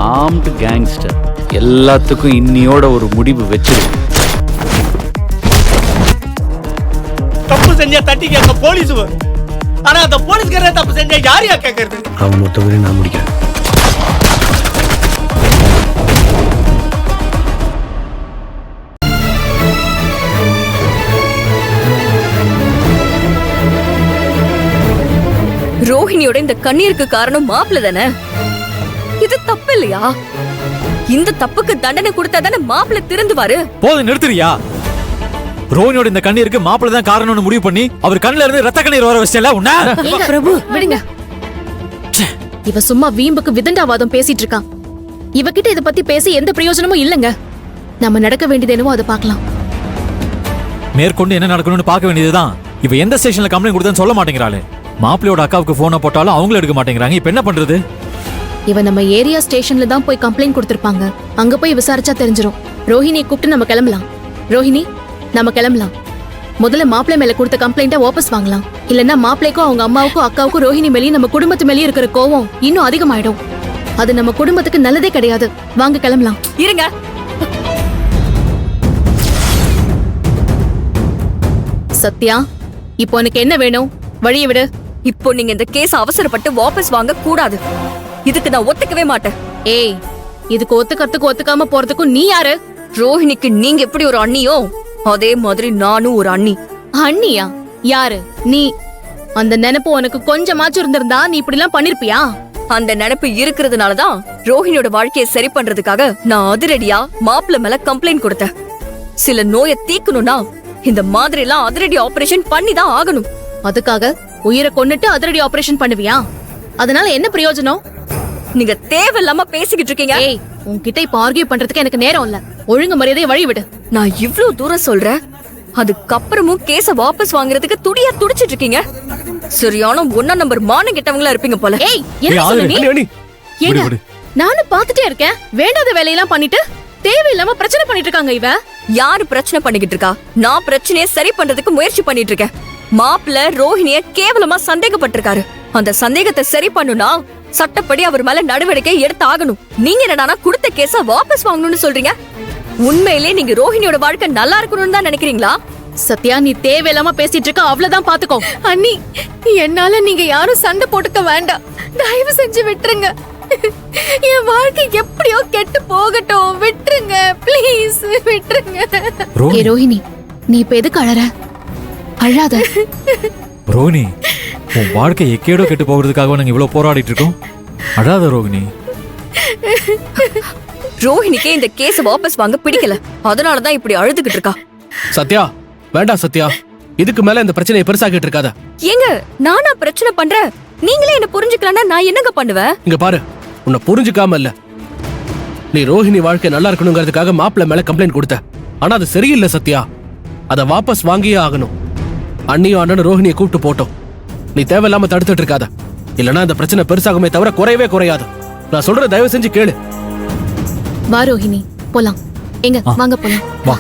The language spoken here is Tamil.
Armed gangster. எல்லாத்துக்கும் இன்னியோட ஒரு முடிவு வச்சிரு. தப்பு செஞ்சா தட்டி கேட்க போலீஸ் வரும். ஆனா அந்த போலீஸ்காரே தப்பு செஞ்சா யாரையா கேட்கறது? அவன் மொத்தமே நான் முடிக்கிறேன். ரோஹிணியோட இந்த கண்ணீருக்கு காரணம் மாப்பிள்ள தானே. இது தப்பு இல்லையா? இந்த தப்புக்கு தண்டனை கொடுத்தா தானே மாப்பிள்ள திருந்துவாரு. போதும், நிறுத்துறியா? ரோஹிணியோட இந்த கண்ணீருக்கு மாப்பிள்ள தான் காரணம்னு முடிவு பண்ணி அவர் கண்ணுல இருந்து ரத்த கண்ணீர் வர வச்சல உன்ன. பிரபு விடுங்க. இவ சும்மா வீம்புக்கு விதண்டாவாதம் பேசிட்டு இருக்கான். இவகிட்ட இத பத்தி பேசி எந்த பிரயோஜனமும் இல்லங்க. நம்ம நடக்க வேண்டியது என்னவோ அதை பார்க்கலாம். மேற்கொண்டு என்ன நடக்கணும்னு பார்க்க வேண்டியதுதான். இவ எந்த ஸ்டேஷன்ல கம்ப்ளைண்ட் கொடுத்தேன்னு சொல்ல மாட்டேங்கிறாளே. மாப்பிள்ளையோட அக்காவுக்கு போனை போட்டாலும் அவங்களும் எடுக்க மாட்டேங்கிறாங்க. இப்ப என்ன பண்றது? இவ நம்ம ஏரியா ஸ்டேஷன்ல தான் போய் கம்ப்ளைண்ட் கொடுத்திருப்பாங்க. அங்க போய் விசாரிச்சா தெரிஞ்சிரும். ரோஹிணியை கூப்பிட்டு நம்ம கிளம்பலாம். ரோஹிணி, நம்ம கிளம்பலாம். முதல்ல மாப்பிள்ளை மேல கொடுத்த கம்ப்ளைண்ட்டை வாபஸ் வாங்கலாம். இல்லன்னா மாப்பிள்ளைக்கும் அவங்க அம்மாவுக்கும் அக்காவுக்கும் ரோஹிணி மேலேயும் நம்ம குடும்பத்து மேலேயும் இருக்கிற கோவம் இன்னும் அதிகமாயிடும். அது நம்ம குடும்பத்துக்கு நல்லதே கிடையாது. வாங்க கிளம்பலாம். இருங்க. சத்யா, இப்போ உனக்கு என்ன வேணும்? வழியை விடு. இப்போ நீங்க இந்த கேஸ் அவசரப்பட்டு வாபஸ் வாங்க கூடாது. இதுக்கு நான் ஒத்துக்கவே மாட்டேன். ஏய், இதுக்கு ஒத்துக்கிறதுக்கு ஒத்துக்காம போறதுக்கும் நீ யாரு? ரோஹிணிக்கு நீங்க எப்படி ஒரு அண்ணியோ அதே மாதிரி நானும் ஒரு அண்ணி. அண்ணியா? யாரு நீ? அந்த நினைப்பு உனக்கு கொஞ்சமாச்சும் இருந்திருந்தா நீ இப்படி எல்லாம் பண்ணிருப்பியா? அந்த நினைப்பு இருக்கிறதுனாலதான் ரோஹிணியோட வாழ்க்கையை சரி பண்றதுக்காக நான் அதிரடியா மாப்பிள்ள மேல கம்ப்ளைண்ட் கொடுத்தேன். சில நோயை தீக்கணும்னா இந்த மாதிரி எல்லாம் அதிரடி ஆபரேஷன் பண்ணிதான் ஆகணும். அதுக்காக உயிரை கொன்னுட்டு அதிரடி ஆபரேஷன் பண்ணுவியா? அதனால என்ன பிரயோஜனம்? நீங்க தேவையில்லாம பேசிக்கிட்டு இருக்கீங்க. ஏய், உன்கிட்ட இப்ப ஆர்கியூ பண்றதுக்கு எனக்கு நேரம் இல்ல. ஒழுங்கு மரியாதையை வழி விடு. நான் இவ்ளோ தூரம் சொல்றேன், அதுக்கப்புறமும் கேஸ வாபஸ் வாங்குறதுக்கு துடியா துடிச்சிட்டு இருக்கீங்க. சரியான 1 நம்பர் மானம் கெட்டவங்களா இருப்பீங்க போல. ஏய், என்ன சொல்ற நீ? ஏங்க, விடு. நானும் பாத்துட்டே இருக்கேன். வேண்டாத வேலையெல்லாம் பண்ணிட்டு தேவையில்லாம பிரச்சனை பண்ணிட்டு இருக்காங்க இவ. யாரு பிரச்சனை பண்ணிக்கிட்டு இருக்கா? நான் பிரச்சனையை சரி பண்றதுக்கு முயற்சி பண்ணிட்டு இருக்கேன். மாப்பிள்ள ரோஹிணிய கேவலமா சந்தேகப்பட்டிருக்காரு. அந்த சந்தேகத்தை சரி பண்ணுனா சட்டப்படி அவர் மேல நடவடிக்கை எடுத்து ஆகணும். நீங்க என்னடானா கொடுத்த கேஸ வாபஸ் வாங்கணும்னு சொல்றீங்க? உண்மையிலே நீங்க ரோஹிணியோட வாழ்க்கை நல்லா இருக்கணும்னு தான் நினைக்கிறீங்களா? சத்யா, நீ தேவையில்லாம பேசிட்டு இருக்க. அவ்வளவுதான் பாத்துக்கோ. அண்ணி, என்னால நீங்க யாரும் சண்டை போட்டுக்க வேண்டாம். தயவு செஞ்சு விட்டுருங்க. என் வாழ்க்கை எப்படியோ கெட்டு போகட்டும். விட்டுருங்க ப்ளீஸ், விட்டுருங்க. ஏ ரோஹிணி, நீ இப்ப எதுக்கு அழற? அழாத. ரோஹிணி, உன் வாழ்க்கை எக்கேடோ கெட்டு போகிறதுக்காக நாங்க இவ்வளவு போராடிட்டு இருக்கோம். அழாத ரோஹிணி. ரோஹிணிக்கே இந்த கேஸ வாபஸ் வாங்க பிடிக்கல. அதனாலதான் இப்படி அழுதுகிட்டு இருக்கா. சத்யா, வேண்டாம் சத்யா. இதுக்கு மேல இந்த பிரச்சனையை பெருசாக்கிட்டு இருக்காத. ஏங்க, நானா பிரச்சனை பண்றேன்? நீங்களே என்ன புரிஞ்சுக்கலன்னா நான் என்னங்க பண்ணுவேன்? இங்க பாரு, உன்னை புரிஞ்சுக்காம இல்ல. நீ ரோஹிணி வாழ்க்கை நல்லா இருக்கணுங்கிறதுக்காக மாப்பிள்ள மேல கம்ப்ளைண்ட் கொடுத்த. ஆனா அது சரியில்லை சத்யா. அதை வாபஸ் வாங்கியே ஆகணும். அண்ணியும் அண்ணனும் ரோஹிணியை கூப்பிட்டு போட்டோம். நீ தேவையில்லாம தடுத்துட்டு இருக்காத. இல்லனா இந்த பிரச்சனை பெருசாகுமே தவிர குறையவே குறையாது. நான் சொல்ற தயவு செஞ்சு கேளு. வா ரோஹிணி, போலாம். எங்க வாங்க போலாம். வா.